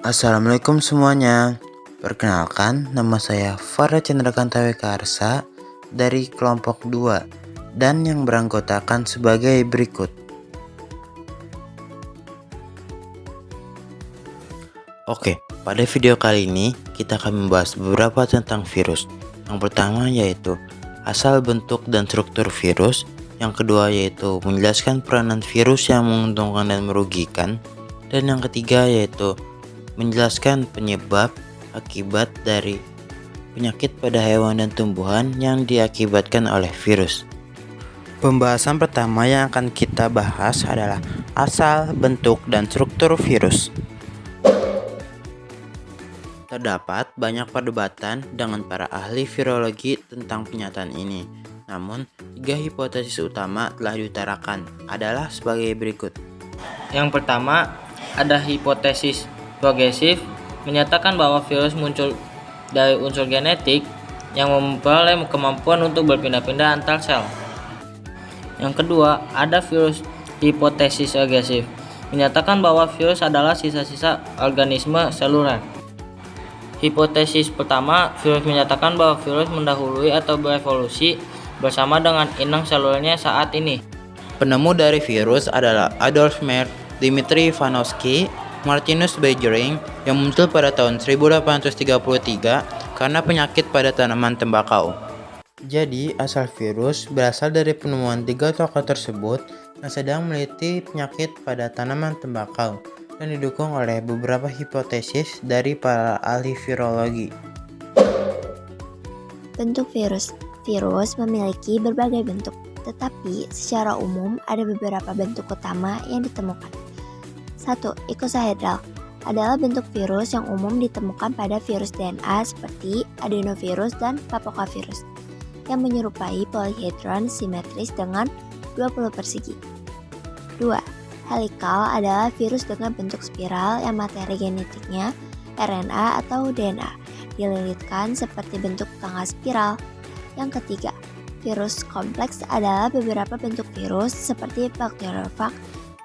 Assalamualaikum semuanya. Perkenalkan, nama saya Farah Cendrakanta WK Arsa dari kelompok 2 dan yang beranggotakan sebagai berikut. Oke, pada video kali ini kita akan membahas beberapa tentang virus. Yang pertama yaitu asal, bentuk, dan struktur virus. Yang kedua yaitu menjelaskan peranan virus yang menguntungkan dan merugikan. Dan yang ketiga yaitu menjelaskan penyebab akibat dari penyakit pada hewan dan tumbuhan yang diakibatkan oleh virus. Pembahasan pertama yang akan kita bahas adalah asal, bentuk, dan struktur virus. Terdapat banyak perdebatan dengan para ahli virologi tentang pernyataan ini. Namun, 3 hipotesis utama telah diutarakan adalah sebagai berikut. Yang pertama, ada hipotesis progresif menyatakan bahwa virus muncul dari unsur genetik yang memperoleh kemampuan untuk berpindah-pindah antar sel. Yang kedua, ada virus hipotesis regresif menyatakan bahwa virus adalah sisa-sisa organisme seluler. Hipotesis pertama, virus menyatakan bahwa virus mendahului atau berevolusi bersama dengan inang selulernya saat ini. Penemu dari virus adalah Adolf Merck, Dmitri Ivanovsky, Martinus Beijering yang muncul pada tahun 1833 karena penyakit pada tanaman tembakau. Jadi, asal virus berasal dari penemuan 3 tokoh tersebut yang sedang meneliti penyakit pada tanaman tembakau dan didukung oleh beberapa hipotesis dari para ahli virologi. Bentuk virus. Virus memiliki berbagai bentuk, tetapi secara umum ada beberapa bentuk utama yang ditemukan. 1. Icosahedral adalah bentuk virus yang umum ditemukan pada virus DNA seperti adenovirus dan papokavirus yang menyerupai polyhedron simetris dengan 20 persegi. 2. Helikal adalah virus dengan bentuk spiral yang materi genetiknya RNA atau DNA dililitkan seperti bentuk tangga spiral. Yang ketiga, virus kompleks adalah beberapa bentuk virus seperti bakteriophag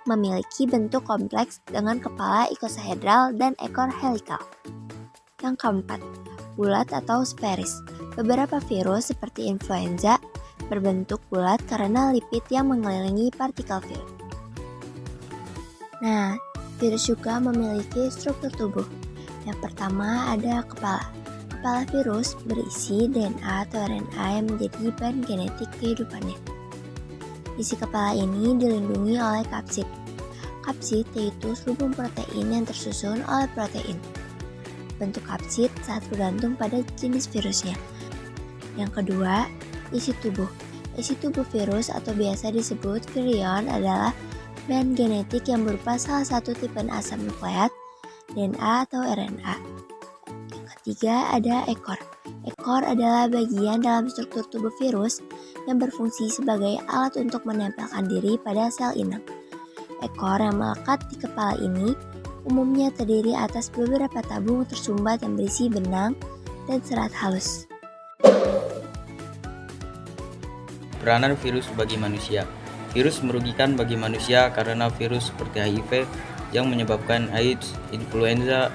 memiliki bentuk kompleks dengan kepala icosahedral dan ekor helikal. Yang keempat, bulat atau sferis. Beberapa virus seperti influenza berbentuk bulat karena lipid yang mengelilingi partikel virus. Nah, virus juga memiliki struktur tubuh. Yang pertama ada kepala. Kepala virus berisi DNA atau RNA yang menjadi bahan genetik kehidupannya. Isi kepala ini dilindungi oleh kapsid. Kapsid yaitu selubung protein yang tersusun oleh protein. Bentuk kapsid sangat bergantung pada jenis virusnya. Yang kedua, isi tubuh. Isi tubuh virus atau biasa disebut virion adalah bahan genetik yang berupa salah satu tipe asam nukleat, DNA atau RNA. Yang ketiga ada ekor. Ekor adalah bagian dalam struktur tubuh virus yang berfungsi sebagai alat untuk menempelkan diri pada sel inang. Ekor yang melekat di kepala ini umumnya terdiri atas beberapa tabung tersumbat yang berisi benang dan serat halus. Peranan virus bagi manusia. Virus merugikan bagi manusia karena virus seperti HIV yang menyebabkan AIDS, influenza,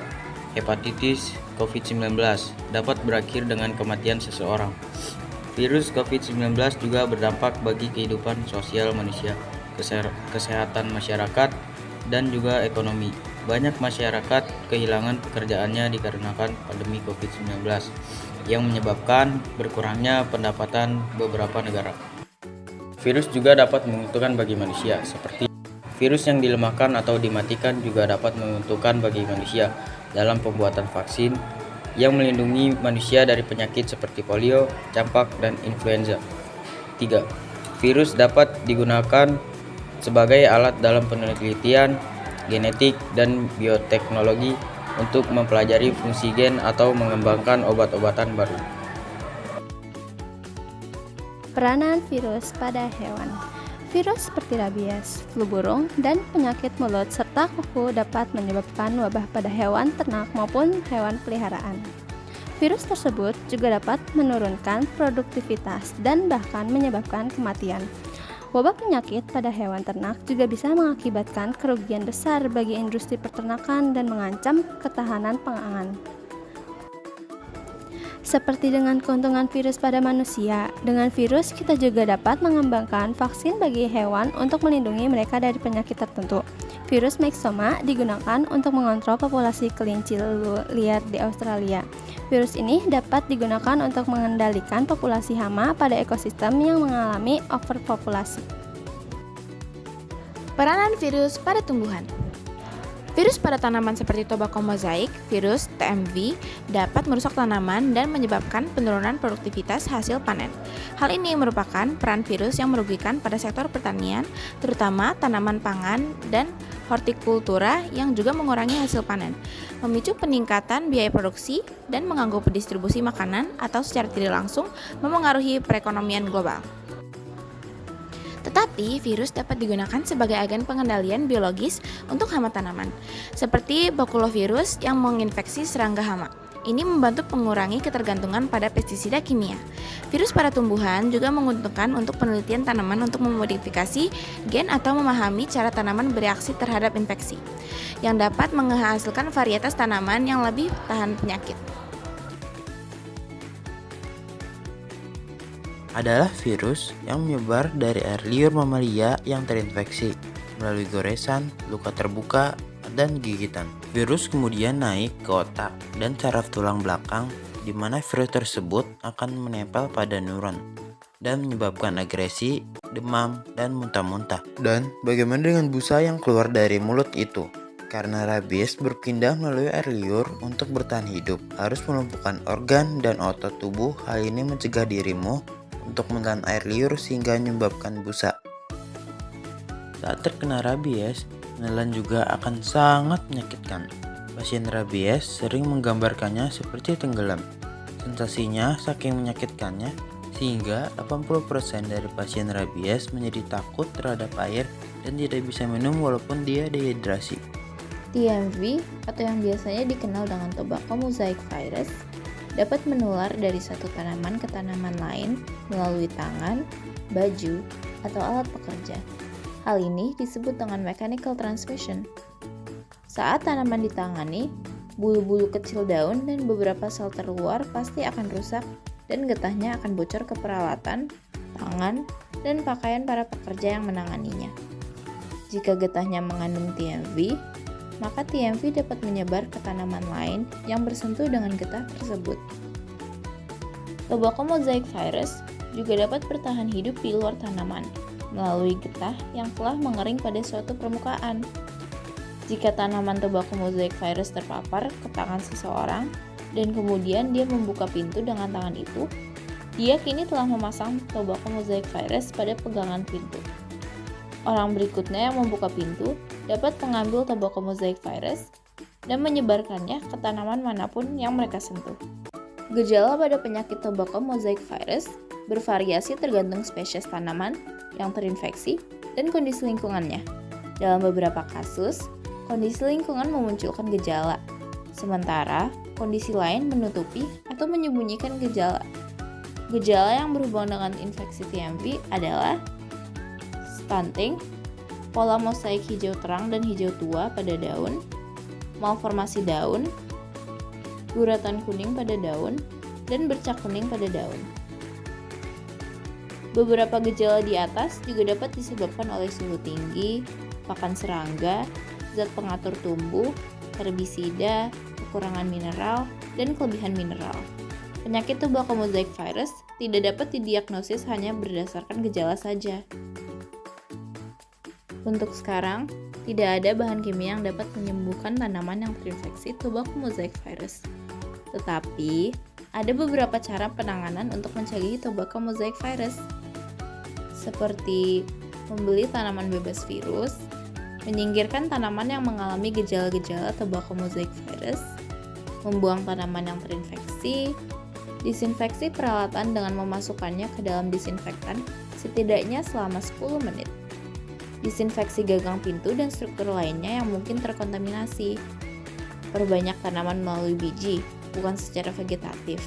hepatitis, COVID-19 dapat berakhir dengan kematian seseorang. Virus COVID-19 juga berdampak bagi kehidupan sosial manusia, kesehatan masyarakat, dan juga ekonomi. Banyak masyarakat kehilangan pekerjaannya dikarenakan pandemi COVID-19 yang menyebabkan berkurangnya pendapatan beberapa negara. Virus juga dapat menguntungkan bagi manusia, seperti virus yang dilemahkan atau dimatikan juga dapat menguntungkan bagi manusia dalam pembuatan vaksin yang melindungi manusia dari penyakit seperti polio, campak, dan influenza. 3. Virus dapat digunakan sebagai alat dalam penelitian genetik dan bioteknologi untuk mempelajari fungsi gen atau mengembangkan obat-obatan baru. Peranan virus pada hewan. Virus seperti rabies, flu burung, dan penyakit mulut serta kuku dapat menyebabkan wabah pada hewan ternak maupun hewan peliharaan. Virus tersebut juga dapat menurunkan produktivitas dan bahkan menyebabkan kematian. Wabah penyakit pada hewan ternak juga bisa mengakibatkan kerugian besar bagi industri peternakan dan mengancam ketahanan pangan. Seperti dengan keuntungan virus pada manusia, dengan virus kita juga dapat mengembangkan vaksin bagi hewan untuk melindungi mereka dari penyakit tertentu. Virus Myxoma digunakan untuk mengontrol populasi kelinci liar di Australia. Virus ini dapat digunakan untuk mengendalikan populasi hama pada ekosistem yang mengalami overpopulasi. Peranan virus pada tumbuhan. Virus pada tanaman seperti tobacco mosaic, virus TMV, dapat merusak tanaman dan menyebabkan penurunan produktivitas hasil panen. Hal ini merupakan peran virus yang merugikan pada sektor pertanian, terutama tanaman pangan dan hortikultura yang juga mengurangi hasil panen, memicu peningkatan biaya produksi, dan mengganggu pendistribusi makanan atau secara tidak langsung memengaruhi perekonomian global. Tetapi, virus dapat digunakan sebagai agen pengendalian biologis untuk hama tanaman, seperti bakulovirus yang menginfeksi serangga hama. Ini membantu mengurangi ketergantungan pada pestisida kimia. Virus pada tumbuhan juga menguntungkan untuk penelitian tanaman untuk memodifikasi gen atau memahami cara tanaman bereaksi terhadap infeksi, yang dapat menghasilkan varietas tanaman yang lebih tahan penyakit. Adalah virus yang menyebar dari air liur mamalia yang terinfeksi melalui goresan, luka terbuka, dan gigitan. Virus kemudian naik ke otak dan saraf tulang belakang, di mana virus tersebut akan menempel pada neuron dan menyebabkan agresi, demam, dan muntah-muntah. Dan bagaimana dengan busa yang keluar dari mulut itu? Karena rabies berpindah melalui air liur untuk bertahan hidup, harus melumpuhkan organ dan otot tubuh. Hal ini mencegah dirimu untuk menelan air liur sehingga menyebabkan busa. Saat terkena rabies, menelan juga akan sangat menyakitkan. Pasien rabies sering menggambarkannya seperti tenggelam. Sensasinya saking menyakitkannya sehingga 80% dari pasien rabies menjadi takut terhadap air dan tidak bisa minum walaupun dia dehidrasi. TMV atau yang biasanya dikenal dengan tobacco mosaic virus dapat menular dari satu tanaman ke tanaman lain melalui tangan, baju, atau alat pekerja. Hal ini disebut dengan mechanical transmission. Saat tanaman ditangani, bulu-bulu kecil daun dan beberapa sel terluar pasti akan rusak dan getahnya akan bocor ke peralatan, tangan, dan pakaian para pekerja yang menanganinya. Jika getahnya mengandung TMV, maka TMV dapat menyebar ke tanaman lain yang bersentuh dengan getah tersebut. Tobacco mosaic virus juga dapat bertahan hidup di luar tanaman melalui getah yang telah mengering pada suatu permukaan. Jika tanaman tobacco mosaic virus terpapar ke tangan seseorang dan kemudian dia membuka pintu dengan tangan itu, dia kini telah memasang tobacco mosaic virus pada pegangan pintu. Orang berikutnya yang membuka pintu dapat mengambil tobacco mosaic virus dan menyebarkannya ke tanaman manapun yang mereka sentuh. Gejala pada penyakit tobacco mosaic virus bervariasi tergantung spesies tanaman yang terinfeksi dan kondisi lingkungannya. Dalam beberapa kasus, kondisi lingkungan memunculkan gejala, sementara kondisi lain menutupi atau menyembunyikan gejala. Gejala yang berhubungan dengan infeksi TMV adalah stunting, pola mosaik hijau terang dan hijau tua pada daun, malformasi daun, guratan kuning pada daun, dan bercak kuning pada daun. Beberapa gejala di atas juga dapat disebabkan oleh suhu tinggi, pakan serangga, zat pengatur tumbuh, herbisida, kekurangan mineral, dan kelebihan mineral. Penyakit tobacco mosaic virus tidak dapat didiagnosis hanya berdasarkan gejala saja. Untuk sekarang, tidak ada bahan kimia yang dapat menyembuhkan tanaman yang terinfeksi tobacco mosaic virus. Tetapi, ada beberapa cara penanganan untuk mencegah tobacco mosaic virus, seperti membeli tanaman bebas virus, menyingkirkan tanaman yang mengalami gejala-gejala tobacco mosaic virus, membuang tanaman yang terinfeksi, disinfeksi peralatan dengan memasukkannya ke dalam disinfektan setidaknya selama 10 menit, disinfeksi gagang pintu dan struktur lainnya yang mungkin terkontaminasi, perbanyak tanaman melalui biji, bukan secara vegetatif.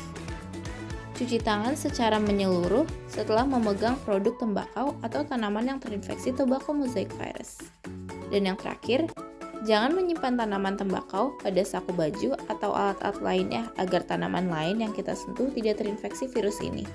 Cuci tangan secara menyeluruh setelah memegang produk tembakau atau tanaman yang terinfeksi tobacco mosaic virus. Dan yang terakhir, jangan menyimpan tanaman tembakau pada saku baju atau alat-alat lainnya agar tanaman lain yang kita sentuh tidak terinfeksi virus ini.